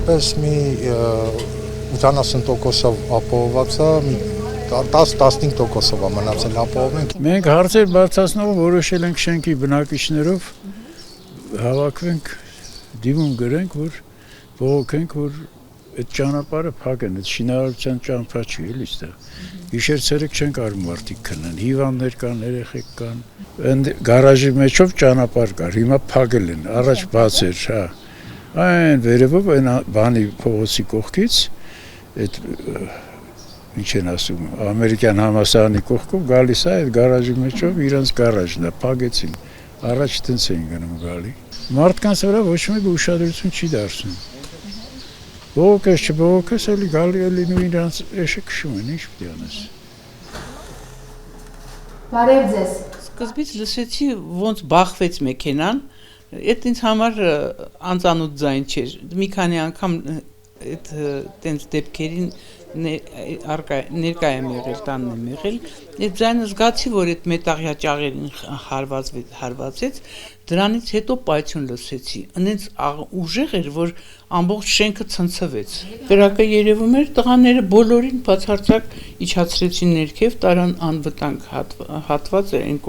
Պես մի 80%-ով ապահոված է, մի 10-15%-ով է մնացել ապահովում։ Մենք հարցեր բարձրացնելով որոշել ենք շենքի բնակիչներով հավաքվենք, դիմում գրենք, որ բողոքենք, որ այդ ճանապարհը փակեն, այդ շինարարության ճանապարհ չի էլի այստեղ։ Գիշեր-ցերեկ չեն կարող մարդիկ քնեն, հիվանդներ կան, երեխեք կան։ Այն գարաժի մեջով ճանապարհ կար, հիմա փակել են, առաջ բաց էր, հա։ Այն վերևով այն բանի փողոցի կողքից այդ ինչ են ասում ամերիկյան համալսարանի կողքով գալիս է այդ գարաժի մեջով իրենց գարաժն է փակեցին առաջ տենց էին գնում գալի մարդկանց վրա ոչ մեկ ուշադրություն չի դարձնում բողոքես չբողոքես էլի գալի էլի նույն իրենց էշը քշում են ինչ պիտի անես Բարև ձեզ Սկզբից լսեցի ոնց բախվեց մեքենան Այդ ինձ համար անծանոթ ձայն չէր։ Մի քանի անգամ այդ տենց դեպքերին ներկա եմ եղել, տանն եմ եղել։ Այդ ձայնը զգացի, որ այդ մետաղյա ճաղերին հարվածեց, դրանից հետո պայթյուն լսեցի։ Այնց ուժեղ էր, որ ամբողջ շենքը ցնցվեց։ Կրակը երևում էր, տղաները բոլորին բացարձակ իջացրեցին ներքև, տարան անվտանգ հատված այն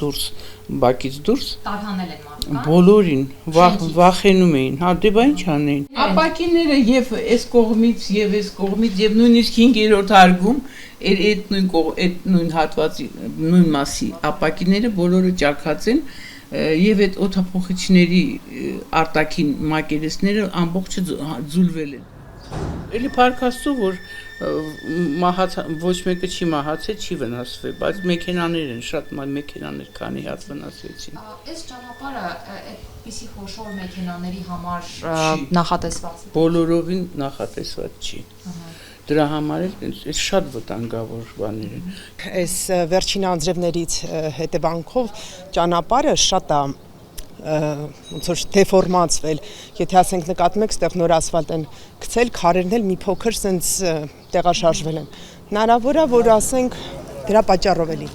դուրս բակից դուրս Տարհանել են մարդկանց բոլորին վախենում էին հա դե բա ինչ անեն ապակիները եւ այս կողմից եւ նույնիսկ 5-րդ հարգում այդ նույն հատվածի նույն մասի ապակիները բոլորը ճաքած են եւ այդ օդափոխիչների արտաքին մակերեսները ամբողջը ձուլվել են Էլի փառքաստու որ ոչ մեկը չի մահացել, չի վնասվել, բայց մեքենաներ են, շատ մեքենաներ քանի հատ վնասվեցին։ Այս ճանապարհը այդպիսի խոշոր մեքենաների համար նախատեսված է։ Բոլորովին նախատեսված չի։ Դրա համար էլ շատ վտանգավոր բաներ են։ Այս վերջին անձրևներից հետևանքով ճանապարհը շատ է ոնց որ դեֆորմացվել, եթե ասենք նկատում եք, այդտեղ նոր ասֆալտ են գցել, քարերն էլ մի փոքր սենց տեղաշարժվել են։ Հնարավոր է, որ ասենք դրա պատճառով էլի